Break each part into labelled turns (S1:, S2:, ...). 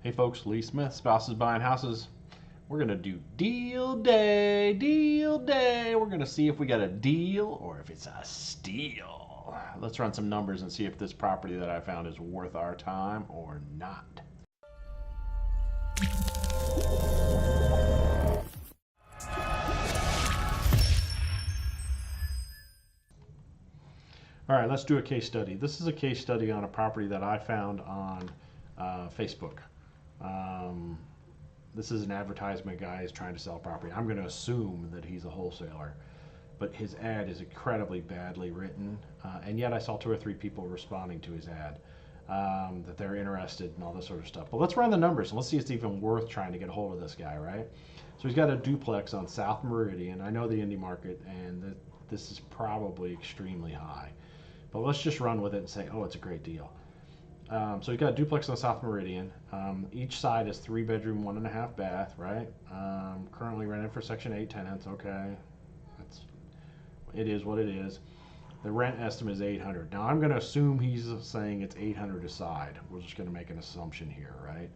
S1: Hey folks, Lee Smith, Spouses Buying Houses. We're going to do deal day, deal day. We're going to see if we got a deal or if it's a steal. Let's run some numbers and see if this property that I found is worth our time or not. All right, let's do a case study. This is a case study on a property that I found on Facebook. This is an advertisement guy is trying to sell property. I'm going to assume that he's a wholesaler, but his ad is incredibly badly written, and yet I saw 2 or 3 people responding to his ad that they're interested and all this sort of stuff. But let's run the numbers and let's see if it's even worth trying to get a hold of this guy, right? So he's got a duplex on South Meridian. I know the Indy market, and this is probably extremely high, but let's just run with it and say, oh, it's a great deal. So you've got a duplex on South Meridian. Each side is 3 bedroom, 1.5 bath, right? Currently rented for Section 8 tenants. Okay, it is what it is. The rent estimate is $800. Now I'm going to assume he's saying it's $800 a side. We're just going to make an assumption here, right?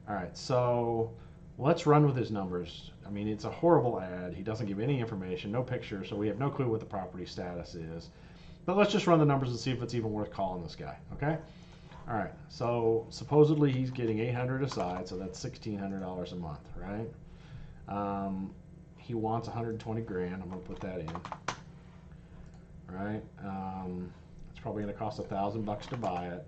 S1: All right, so let's run with his numbers. I mean, it's a horrible ad. He doesn't give any information, no picture, so we have no clue what the property status is. But let's just run the numbers and see if it's even worth calling this guy, okay? All right, so supposedly he's getting $800 a side, so that's $1,600 a month, right? He wants 120 grand. I'm gonna put that in, right? It's probably gonna cost $1,000 to buy it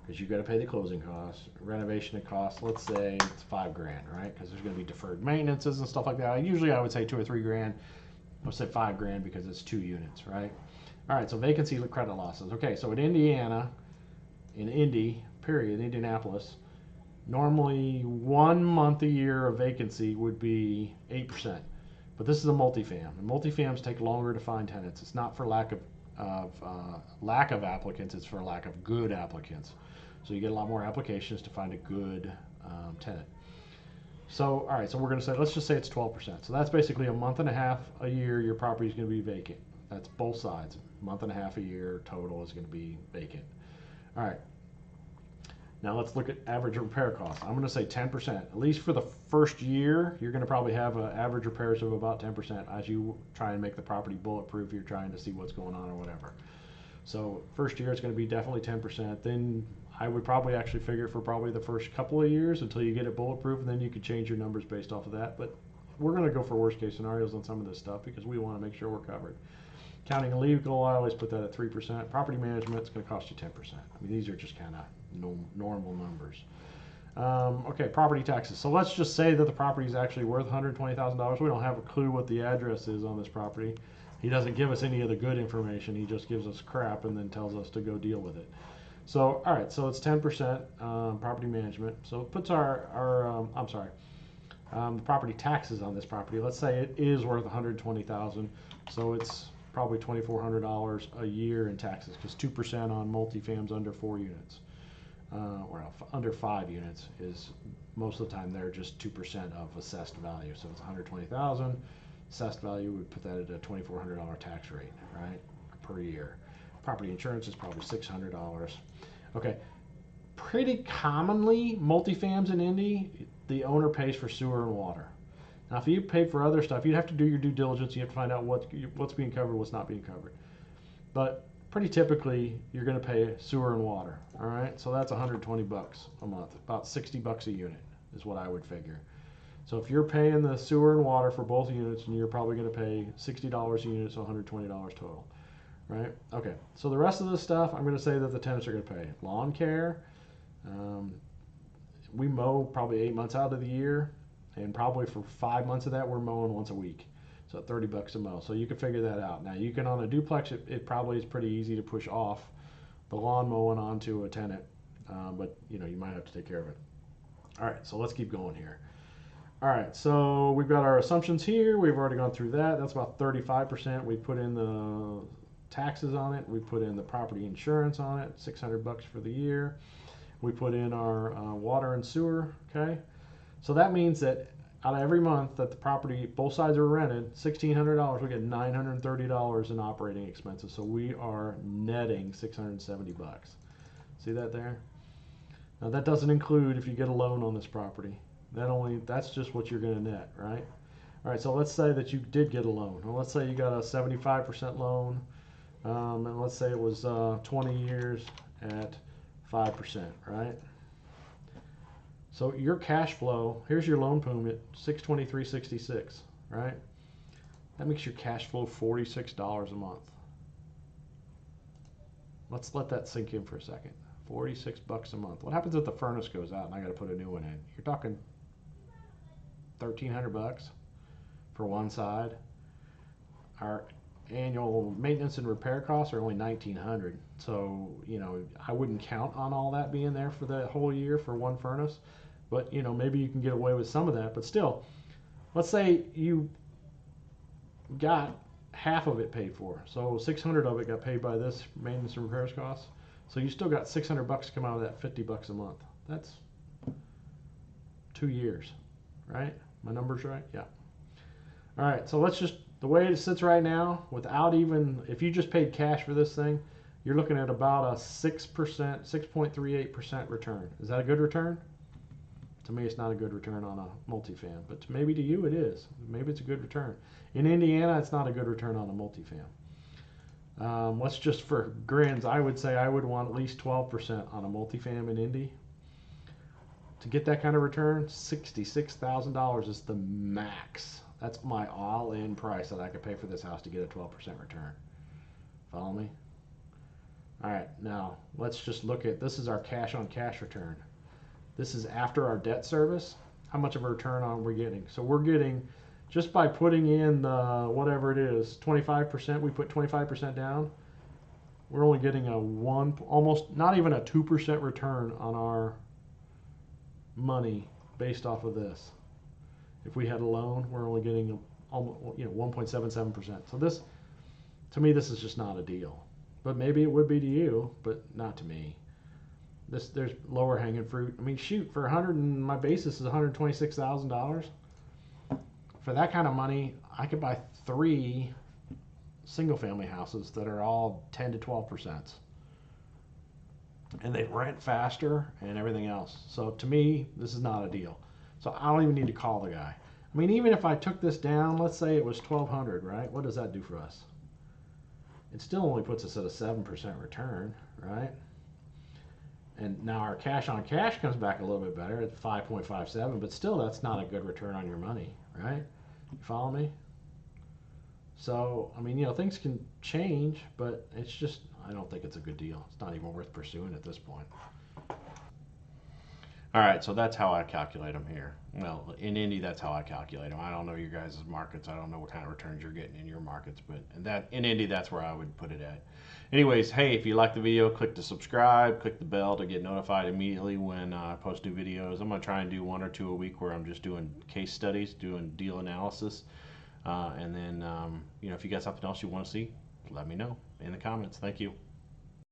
S1: because you got to pay the closing costs, renovation and costs. Let's say it's 5 grand, right? Because there's gonna be deferred maintenances and stuff like that. Usually I would say 2 or 3 grand. Let's say 5 grand because it's 2 units, right? All right, so vacancies and credit losses. Okay, so in Indiana, in Indy, period, Indianapolis, normally 1 month a year of vacancy would be 8%. But this is a multifam, and multifams take longer to find tenants. It's not for lack of applicants, it's for lack of good applicants. So you get a lot more applications to find a good tenant. So, all right, so we're going to say, let's just say it's 12%. So that's basically a month and a half a year your property is going to be vacant. That's both sides. A month and a half a year total is going to be vacant. All right. Now let's look at average repair costs. I'm going to say 10%. At least for the first year, you're going to probably have average repairs of about 10% as you try and make the property bulletproof. You're trying to see what's going on or whatever. So first year it's going to be definitely 10%. Then I would probably actually figure for probably the first couple of years until you get it bulletproof, and then you could change your numbers based off of that. But we're going to go for worst case scenarios on some of this stuff because we want to make sure we're covered. Counting illegal, I always put that at 3%. Property management is going to cost you 10%. I mean, these are just kind of normal numbers. Okay, property taxes. So let's just say that the property is actually worth $120,000. We don't have a clue what the address is on this property. He doesn't give us any of the good information. He just gives us crap and then tells us to go deal with it. So, all right, so it's 10% property management. So it puts the property taxes on this property. Let's say it is worth $120,000. So it's probably $2,400 a year in taxes because 2% on multifams under 4 units. Or under 5 units is most of the time they're just 2% of assessed value. So it's $120,000. Assessed value would put that at a $2,400 tax rate, right, per year. Property insurance is probably $600. Okay, pretty commonly multifams in Indy, the owner pays for sewer and water. Now, if you pay for other stuff, you'd have to do your due diligence. You have to find out what's being covered, what's not being covered. But pretty typically, you're going to pay sewer and water. All right, so that's $120 a month, about $60 a unit is what I would figure. So if you're paying the sewer and water for both units, and you're probably going to pay $60 a unit, so $120 total, right? Okay, so the rest of the stuff, I'm going to say that the tenants are going to pay. Lawn care, we mow probably 8 months out of the year, and probably for 5 months of that, we're mowing once a week. So $30 a mow. So you can figure that out. Now you can, on a duplex, it probably is pretty easy to push off the lawn mowing onto a tenant, but you might have to take care of it. All right, so let's keep going here. All right, so we've got our assumptions here. We've already gone through that. That's about 35%. We put in the taxes on it. We put in the property insurance on it, $600 for the year. We put in our water and sewer, okay? So that means that out of every month that the property, both sides are rented, $1,600, we get $930 in operating expenses. So we are netting $670. See that there? Now that doesn't include if you get a loan on this property. That's just what you're going to net, right? All right, so let's say that you did get a loan. Well, let's say you got a 75% loan, and let's say it was 20 years at 5%, right? So your cash flow, here's your loan payment, $623.66, right? That makes your cash flow $46 a month. Let's let that sink in for a second. 46 bucks a month. What happens if the furnace goes out and I got to put a new one in? You're talking 1,300 bucks for one side. Our annual maintenance and repair costs are only 1,900. So, you know, I wouldn't count on all that being there for the whole year for one furnace. But, you know, maybe you can get away with some of that. But still, let's say you got half of it paid for. So 600 of it got paid by this maintenance and repairs costs. So you still got 600 bucks come out of that 50 bucks a month. That's 2 years, right? My number's right? Yeah. All right, so let's just, the way it sits right now, without even, if you just paid cash for this thing, you're looking at about a 6%, 6.38% return. Is that a good return? To me, it's not a good return on a multifam, but maybe to you it is. Maybe it's a good return. In Indiana, it's not a good return on a multifam. Let's just, for grins, I would say I would want at least 12% on a multifam in Indy. To get that kind of return, $66,000 is the max. That's my all-in price that I could pay for this house to get a 12% return. Follow me? All right, now let's just look at, this is our cash on cash return. This is after our debt service. How much of a return are we getting? So we're getting, just by putting in the, whatever it is, 25%, we put 25% down, we're only getting a almost not even a 2% return on our money based off of this. If we had a loan, we're only getting almost, 1.77%. So this, to me, this is just not a deal. But maybe it would be to you, but not to me. There's lower hanging fruit. I mean, shoot, for my basis is $126,000. For that kind of money, I could buy 3 single-family houses that are all 10 to 12%, and they rent faster and everything else. So to me, this is not a deal. So I don't even need to call the guy. I mean, even if I took this down, let's say it was $1,200, right? What does that do for us? It still only puts us at a 7% return, right? And now our cash on cash comes back a little bit better at 5.57, but still that's not a good return on your money, right? You follow me? So, I mean, things can change, but it's just, I don't think it's a good deal. It's not even worth pursuing at this point. All right, so that's how I calculate them here. Well, in Indy, that's how I calculate them. I don't know your guys' markets. I don't know what kind of returns you're getting in your markets, but in Indy, that's where I would put it at. Anyways, hey, if you like the video, click to subscribe, click the bell to get notified immediately when I post new videos. I'm going to try and do 1 or 2 a week where I'm just doing case studies, doing deal analysis. And then, if you got something else you want to see, let me know in the comments. Thank you.